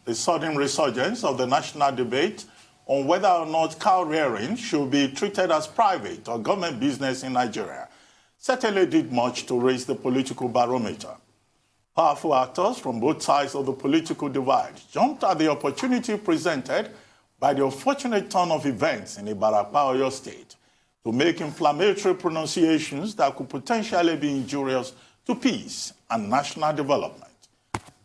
the sudden resurgence of the national debate on whether or not cow rearing should be treated as private or government business in Nigeria certainly did much to raise the political barometer. Powerful actors from both sides of the political divide jumped at the opportunity presented by the unfortunate turn of events in Ibarapa, Oyo State to make inflammatory pronunciations that could potentially be injurious to peace and national development.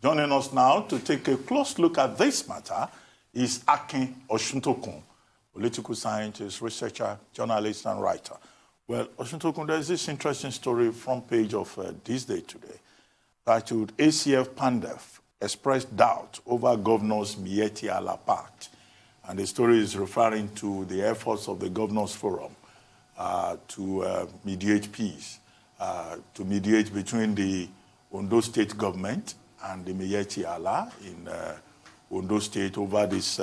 Joining us now to take a close look at this matter is Akin Osuntokun, political scientist, researcher, journalist, and writer. Well, Osuntokun, there's this interesting story front page of This Day Today, titled ACF Pandef expressed doubt over Governor's Miyetti Allah Pact. And the story is referring to the efforts of the Governors Forum to mediate peace, to mediate between the Ondo State government and the Miyetti Allah in Ondo State over this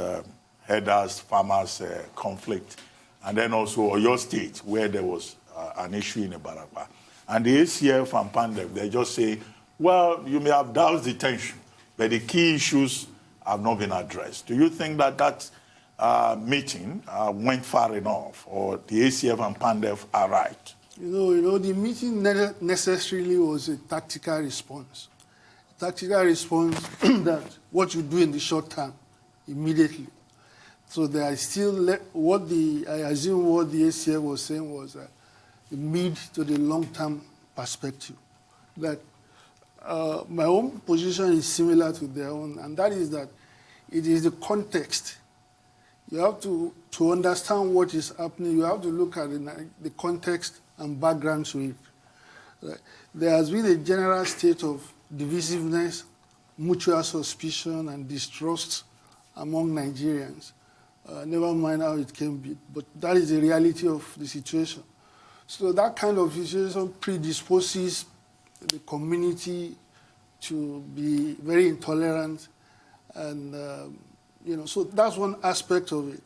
herders-farmers conflict, and then also Oyo State, where there was an issue in Ibarapa. And the ACF and Pandef, they just say, well, you may have doused the tension, but the key issues have not been addressed. Do you think that that meeting went far enough, or the ACF and Pandef are right? You know, the meeting necessarily was a tactical response. A tactical response that what you do in the short term, immediately. So there is still I assume what the ACF was saying was the mid to the long-term perspective. That my own position is similar to their own, and that is that it is the context. You have to understand what is happening. You have to look at the context and background to it. Right? There has been a general state of divisiveness, mutual suspicion, and distrust among Nigerians. Never mind how it can be, but that is the reality of the situation. So that kind of situation predisposes the community to be very intolerant, and so that's one aspect of it.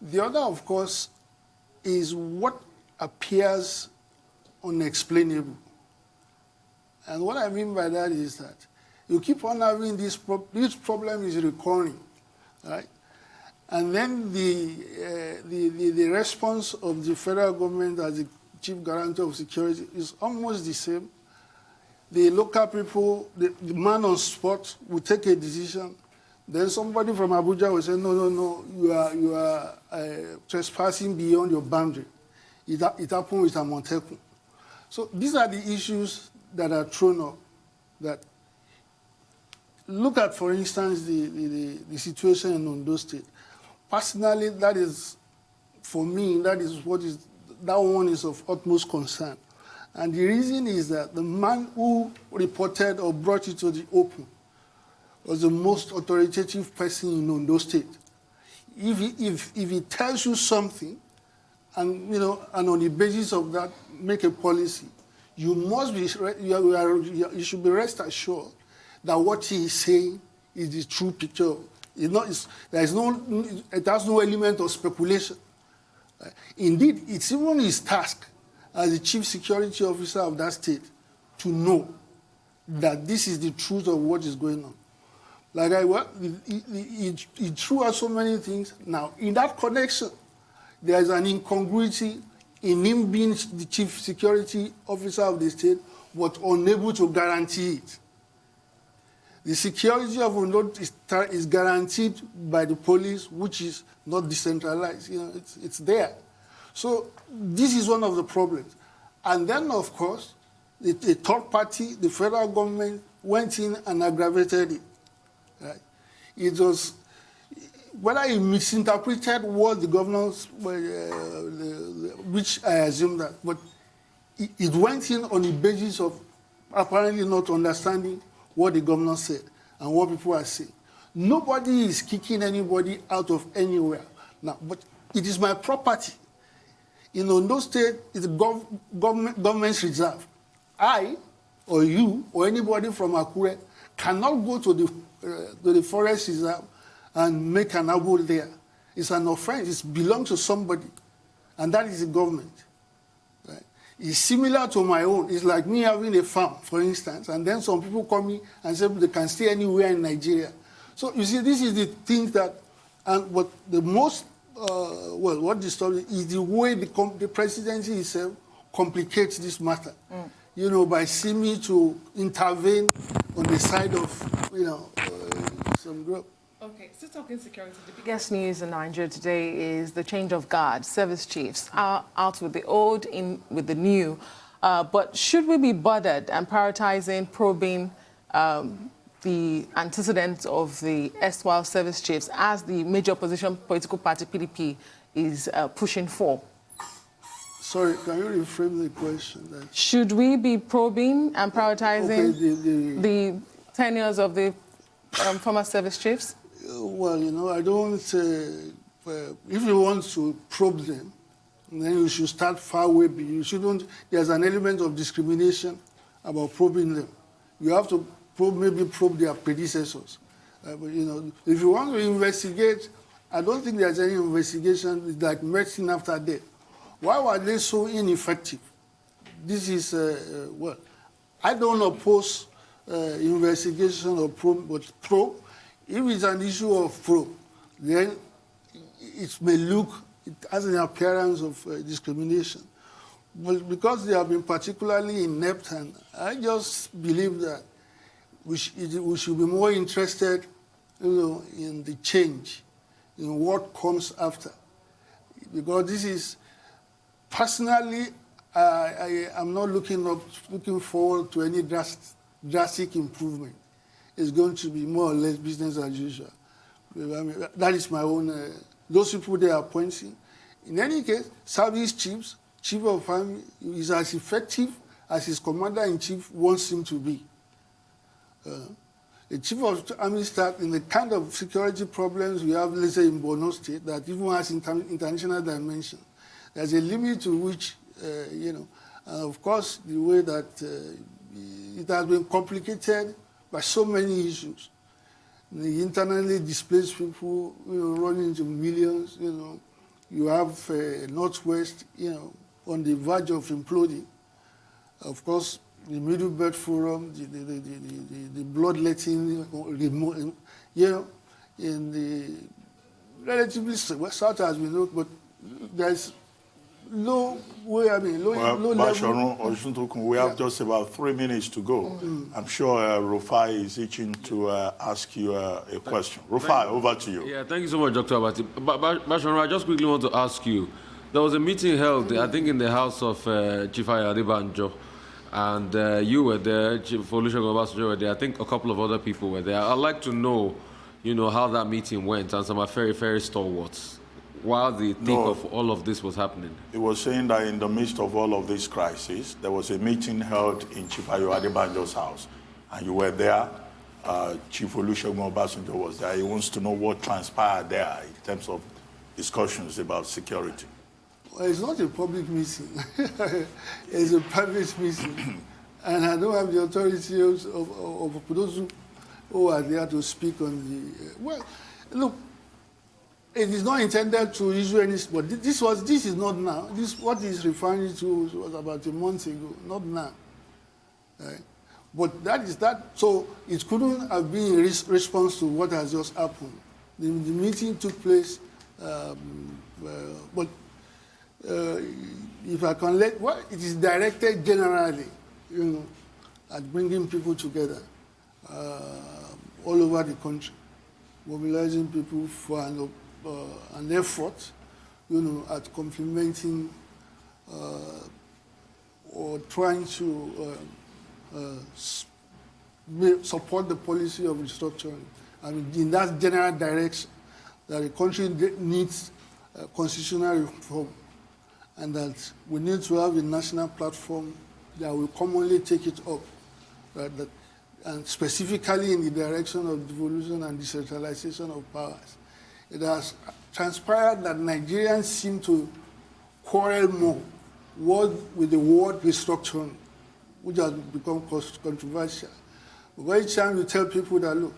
The other, of course, is what appears unexplainable. And what I mean by that is that you keep on having this problem is recurring, right? And then the response of the federal government as the chief guarantor of security is almost the same. The local people, the man on spot will take a decision. Then somebody from Abuja will say, no, you are trespassing beyond your boundary. It happened with Amotekun. So these are the issues that are thrown up. That look at, for instance, the situation in Ondo State. Personally, that is, for me, that one is of utmost concern. And the reason is that the man who reported or brought it to the open was the most authoritative person in Ondo State. If he tells you something, and and on the basis of that make a policy, you should be rest assured that what he is saying is the true picture. It has no element of speculation. Indeed, it's even his task as the chief security officer of that state to know that this is the truth of what is going on. He threw out so many things. Now, in that connection, there is an incongruity in him being the chief security officer of the state, but unable to guarantee it. The security of Ondo is guaranteed by the police, which is not decentralized. It's there. So this is one of the problems. And then, of course, the third party, the federal government, went in and aggravated it. Right? It was, whether he misinterpreted what the governors, which I assume that, but it went in on the basis of apparently not understanding what the governor said and what people are saying. Nobody is kicking anybody out of anywhere. Now, but it is my property. In Ondo State, it's government's reserve. I, or you, or anybody from Akure cannot go to the forest reserve and make an abode there. It's an offense. It belongs to somebody, and that is the government. Right? It's similar to my own. It's like me having a farm, for instance, and then some people come in and say they can stay anywhere in Nigeria. So you see, this is the thing that, and what the most, what disturbs me is the way the presidency itself complicates this matter. You know, by seeming to intervene on the side of, you know, some group. Okay, still talking security. The biggest news in Nigeria today is the change of guard. Service chiefs are out with the old, in with the new. But should we be bothered and prioritizing probing the antecedents of the erstwhile service chiefs as the major opposition political party PDP is pushing for? Sorry, can you reframe the question? Should we be probing and prioritizing the tenures of the former service chiefs? Well, you know, I don't say, if you want to probe them, then you should start far away. You shouldn't, there's an element of discrimination about probing them. You have to maybe probe their predecessors. But, you know, if you want to investigate, I don't think there's any investigation like medicine after death. Why were they so ineffective? This is, well, I don't oppose investigation or probe, but probe. If it's an issue of probe, then it may look, it has an appearance of discrimination. But because they have been particularly inept, and I just believe that we should be more interested, you know, in the change, in what comes after. Because this is, personally, I am not looking forward to any drastic improvement. It's going to be more or less business as usual. I mean, that is my own, those people they are appointing. In any case, service chiefs, chief of army, is as effective as his commander-in-chief wants him to be. The chief of army staff, in the kind of security problems we have, let's say in Borno State, that even has international dimension, there's a limit to which, you know, of course, the way that it has been complicated by so many issues. The internally displaced people, you know, running into millions, you know. You have Northwest, you know, on the verge of imploding. Of course, the Middle Belt Forum, the bloodletting, you know, in the relatively south as we know, but there's low way, I mean, low level. Osuntokun, we have just about 3 minutes to go. I'm sure Rufai is itching to ask you a question. Rufai, over to you. Yeah, thank you so much, Dr. Abati. Basharon, I just quickly want to ask you, there was a meeting held, I think, in the house of Chief Adebanjo, and you were there, Chief Olusegun Obasanjo were there, I think a couple of other people were there. I'd like to know, you know, how that meeting went, and some are very, very stalwarts, while the thick of all of this was happening. It was saying that in the midst of all of this crisis, there was a meeting held in Chief Adebanjo's house, and you were there. Chief Olusegun Obasanjo was there. He wants to know what transpired there in terms of discussions about security. Well, it's not a public meeting. It's a private meeting. And I don't have the authority of those who are there to speak on the... well, look, it is not intended to issue any... but this is not now. This, what he's referring to was about a month ago, not now. Right? But that is that. So it couldn't have been in response to what has just happened. The meeting took place, but if I can well, it is directed generally, you know, at bringing people together all over the country, mobilizing people for an effort, you know, at complementing or trying to support the policy of restructuring. I mean, in that general direction, that the country needs constitutional reform, and that we need to have a national platform that will commonly take it up, right? And specifically in the direction of devolution and decentralization of powers. It has transpired that Nigerians seem to quarrel more with the word restructuring, which has become controversial. But each time you tell people that, look,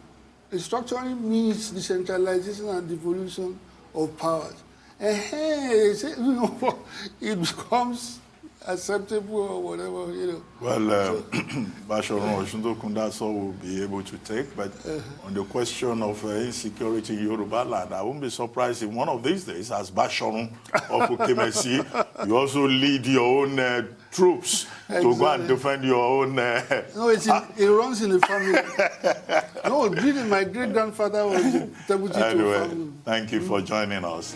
restructuring means decentralization and devolution of powers. And hey, you know, it becomes acceptable or whatever, you know. Well, Basharon Osuntokun, that's all we'll be able to take. But on the question of insecurity in Yoruba land, I won't be surprised if one of these days, as Basharon of Ukemesi, you also lead your own troops to go and defend your own... No, it runs in the family. No, really, my great-grandfather was the deputy to Anyway, family. thank you for joining us.